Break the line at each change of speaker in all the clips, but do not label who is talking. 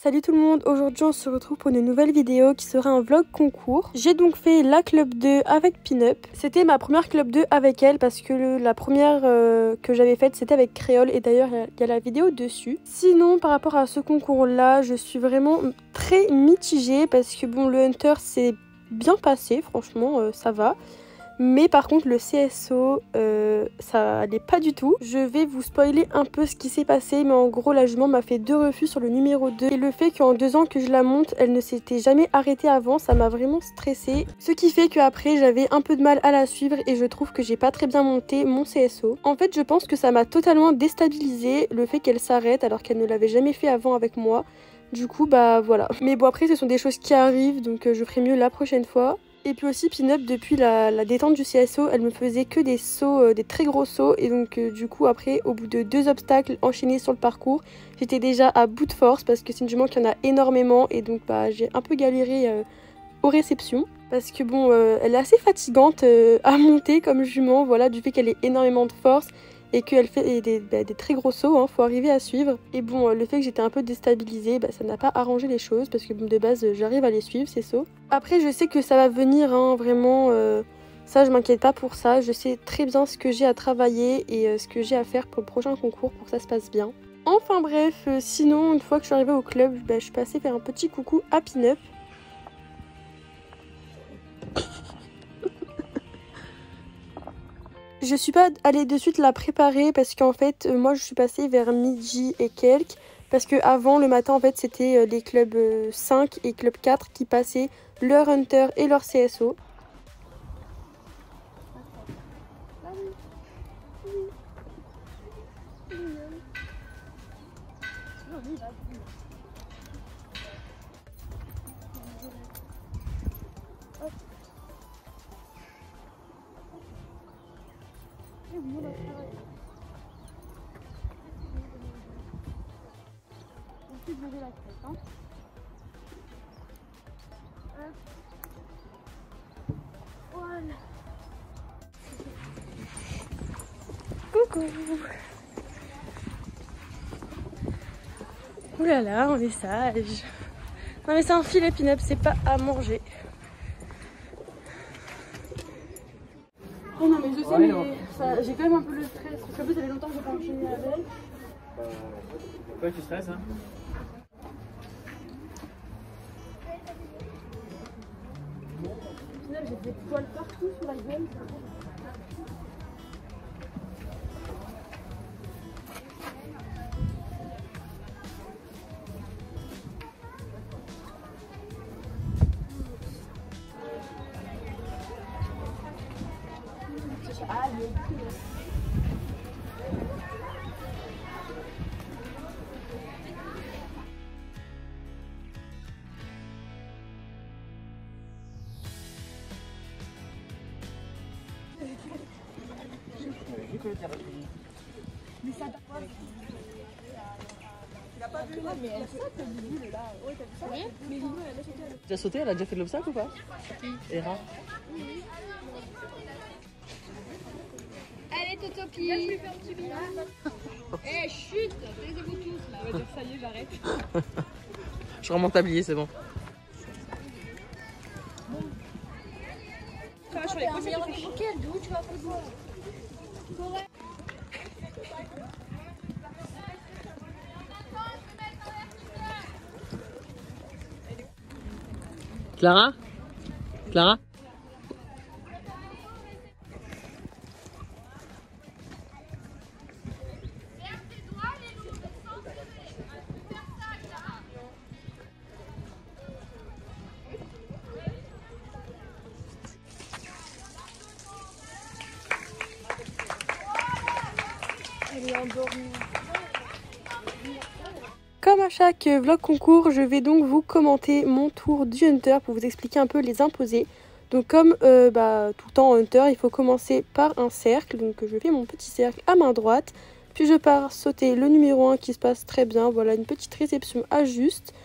Salut tout le monde, aujourd'hui on se retrouve pour une nouvelle vidéo qui sera un vlog concours. J'ai donc fait la club 2 avec Pin-Up. C'était ma première club 2 avec elle parce que la première que j'avais faite c'était avec Créole et d'ailleurs il y a la vidéo dessus. Sinon par rapport à ce concours là, je suis vraiment très mitigée parce que bon, le Hunter c'est bien passé, franchement ça va. Mais par contre le CSO ça allait pas du tout. Je vais vous spoiler un peu ce qui s'est passé, mais en gros la jument m'a fait 2 refus sur le numéro 2 et le fait qu'en 2 ans que je la monte elle ne s'était jamais arrêtée avant, ça m'a vraiment stressée, ce qui fait qu'après j'avais un peu de mal à la suivre et je trouve que j'ai pas très bien monté mon CSO. En fait je pense que ça m'a totalement déstabilisée le fait qu'elle s'arrête alors qu'elle ne l'avait jamais fait avant avec moi. Du coup bah voilà. Mais bon après ce sont des choses qui arrivent donc je ferai mieux la prochaine fois. Et puis aussi Pin-Up, depuis la détente du CSO, elle me faisait que des sauts, des très gros sauts. Et donc du coup après, au bout de 2 obstacles enchaînés sur le parcours, j'étais déjà à bout de force parce que c'est une jument qui en a énormément. Et donc bah, j'ai un peu galéré aux réceptions. Parce que bon, elle est assez fatigante à monter comme jument, voilà, du fait qu'elle ait énormément de force. Et qu'elle fait des très gros sauts, hein, faut arriver à suivre. Et bon, le fait que j'étais un peu déstabilisée, bah, ça n'a pas arrangé les choses parce que bon, de base, j'arrive à les suivre, ces sauts. Après, je sais que ça va venir, hein, vraiment, ça, je m'inquiète pas pour ça. Je sais très bien ce que j'ai à travailler et ce que j'ai à faire pour le prochain concours pour que ça se passe bien. Enfin bref, sinon, une fois que je suis arrivée au club, bah, je suis passée faire un petit coucou à Pin-Up. Je suis pas allée de suite la préparer parce qu'en fait moi je suis passée vers midi et quelques parce que avant le matin en fait c'était les clubs 5 et club 4 qui passaient leur Hunter et leur CSO. Voilà. Coucou. Ouh là là, on est sage. Non mais c'est un filet Pin-Up, c'est pas à manger. Oh non mais je sais, mais j'ai quand même un peu le stress. Parce qu'en plus ça fait longtemps que j'ai pas enchaîné avec elle.
Pourquoi tu stresses hein?
Au final j'ai des poils partout sur la gueule. Mais ça t'a pas vu. Il a pas vu là, mais elle saute le boule là. Ouais, t'as vu ça? Oui. Mais Lino, elle a sauté.
Tu as déjà sauté? Elle a déjà fait de l'obstacle ou pas? Hera.
Allez Totopi. Laisse lui faire un petit bilan. Eh chut, taisez-vous tous là. On va dire ça y est, j'arrête.
Je remonte tablier, c'est bon.
Tu vas sur les côtés. D'où tu vas football?
Clara? Clara?
Elle est endormie. Comme à chaque vlog concours, je vais donc vous commenter mon tour du Hunter pour vous expliquer un peu les imposés. Donc comme tout le temps en Hunter, il faut commencer par un cercle. Donc je fais mon petit cercle à main droite. Puis je pars sauter le numéro 1 qui se passe très bien. Voilà une petite réception à juste.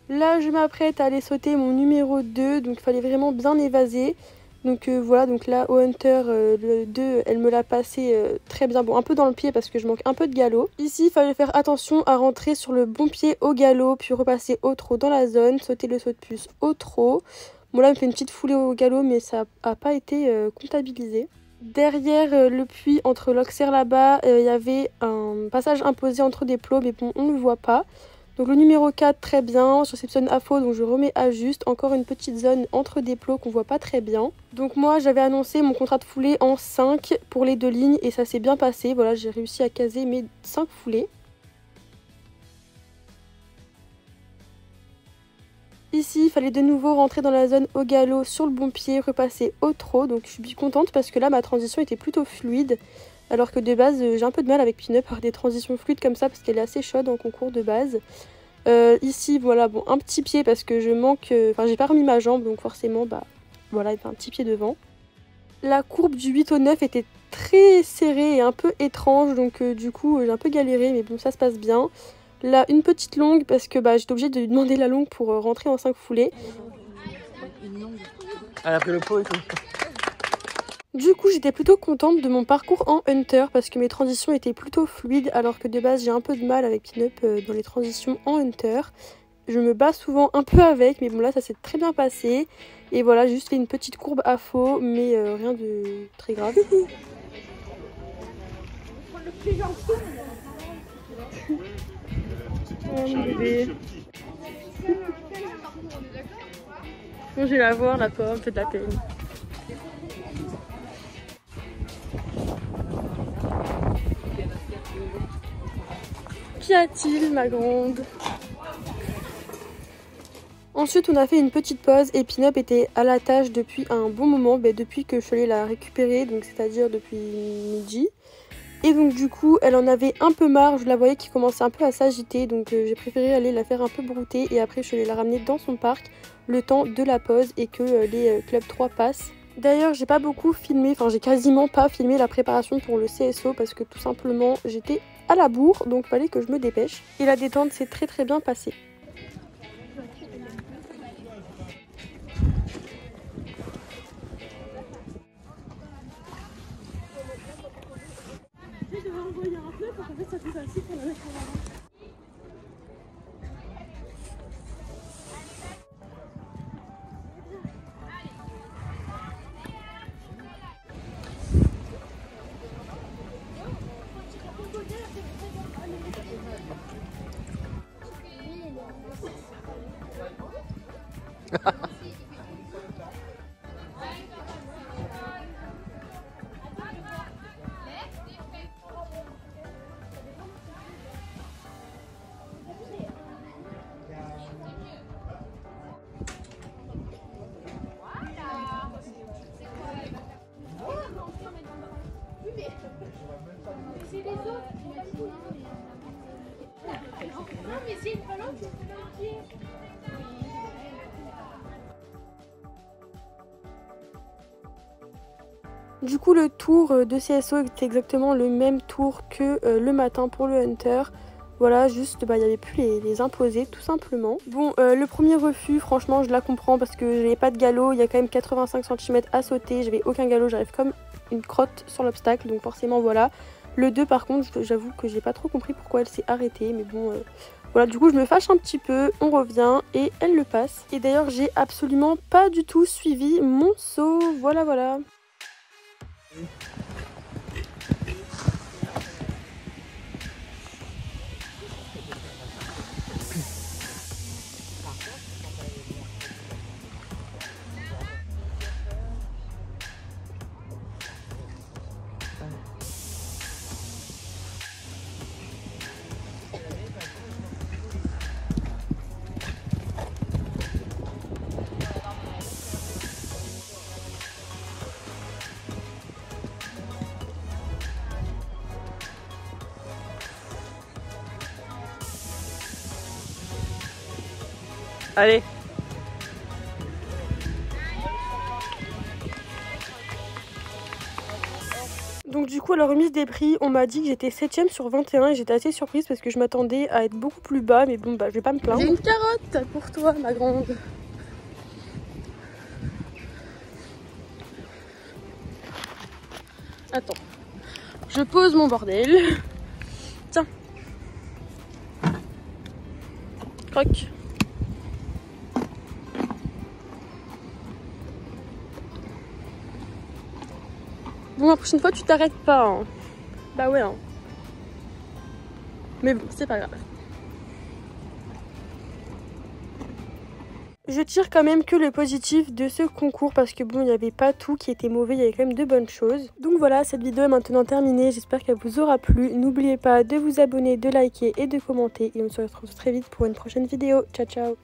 Là je m'apprête à aller sauter mon numéro 2. Donc il fallait vraiment bien évaser. Donc voilà, donc là au Hunter, le 2, elle me l'a passé très bien. Bon, un peu dans le pied parce que je manque un peu de galop. Ici, il fallait faire attention à rentrer sur le bon pied au galop, puis repasser au trot dans la zone, sauter le saut de puce au trot. Bon là, elle me fait une petite foulée au galop, mais ça n'a pas été comptabilisé. Derrière le puits, entre l'Auxerre là-bas, il y avait un passage imposé entre des plots, mais bon, on ne le voit pas. Donc le numéro 4, très bien, je réceptionne à faux, donc je remets à juste. Encore une petite zone entre des plots qu'on voit pas très bien. Donc moi, j'avais annoncé mon contrat de foulée en 5 pour les 2 lignes et ça s'est bien passé. Voilà, j'ai réussi à caser mes 5 foulées. Ici, il fallait de nouveau rentrer dans la zone au galop sur le bon pied, repasser au trot. Donc je suis contente parce que là, ma transition était plutôt fluide. Alors que de base, j'ai un peu de mal avec Pin-Up par des transitions fluides comme ça parce qu'elle est assez chaude en concours de base. Ici, voilà, bon, un petit pied parce que je manque... Enfin, j'ai pas remis ma jambe, donc forcément, bah, voilà, il y a un petit pied devant. La courbe du 8 au 9 était très serrée et un peu étrange, donc du coup, j'ai un peu galéré, mais bon, ça se passe bien. Là, une petite longue parce que bah, j'étais obligée de lui demander la longue pour rentrer en 5 foulées.
Elle a pris le pot et tout.
Du coup, j'étais plutôt contente de mon parcours en Hunter parce que mes transitions étaient plutôt fluides alors que de base, j'ai un peu de mal avec Pin-Up dans les transitions en Hunter. Je me bats souvent un peu avec, mais bon là, ça s'est très bien passé. Et voilà, j'ai juste fait une petite courbe à faux, mais rien de très grave. Oh mon bébé. Bon, je vais la voir, la pomme, fait de la peine. Qu'y a-t-il, ma grande? Ensuite, on a fait une petite pause et Pin-Up était à la tâche depuis un bon moment, depuis que je suis allée la récupérer, donc c'est-à-dire depuis midi. Et donc du coup, elle en avait un peu marre, je la voyais qui commençait un peu à s'agiter, donc j'ai préféré aller la faire un peu brouter et après je suis allée la ramener dans son parc le temps de la pause et que les Club 3 passent. D'ailleurs, j'ai pas beaucoup filmé, enfin j'ai quasiment pas filmé la préparation pour le CSO parce que tout simplement j'étais à la bourre, donc fallait que je me dépêche. Et la détente s'est très bien passée. Du coup, le tour de CSO était exactement le même tour que le matin pour le Hunter. Voilà, juste, il n'y avait plus les imposés, tout simplement. Bon, le premier refus, franchement, je la comprends parce que j'avais pas de galop. Il y a quand même 85 cm à sauter. J'avais aucun galop, j'arrive comme une crotte sur l'obstacle. Donc forcément, voilà. Le 2, par contre, j'avoue que j'ai pas trop compris pourquoi elle s'est arrêtée. Mais bon, voilà, du coup, je me fâche un petit peu. On revient et elle le passe. Et d'ailleurs, j'ai absolument pas du tout suivi mon saut. Voilà, voilà.
Allez.
Donc du coup à la remise des prix, on m'a dit que j'étais 7ème sur 21 et j'étais assez surprise parce que je m'attendais à être beaucoup plus bas, mais bon bah je vais pas me plaindre. J'ai une carotte pour toi ma grande. Attends. Je pose mon bordel. Tiens. Croque. Bon, la prochaine fois, tu t'arrêtes pas. Hein. Bah ouais. Hein. Mais bon, c'est pas grave. Je tire quand même que le positif de ce concours parce que bon, il n'y avait pas tout qui était mauvais, il y avait quand même de bonnes choses. Donc voilà, cette vidéo est maintenant terminée, j'espère qu'elle vous aura plu. N'oubliez pas de vous abonner, de liker et de commenter et on se retrouve très vite pour une prochaine vidéo. Ciao ciao.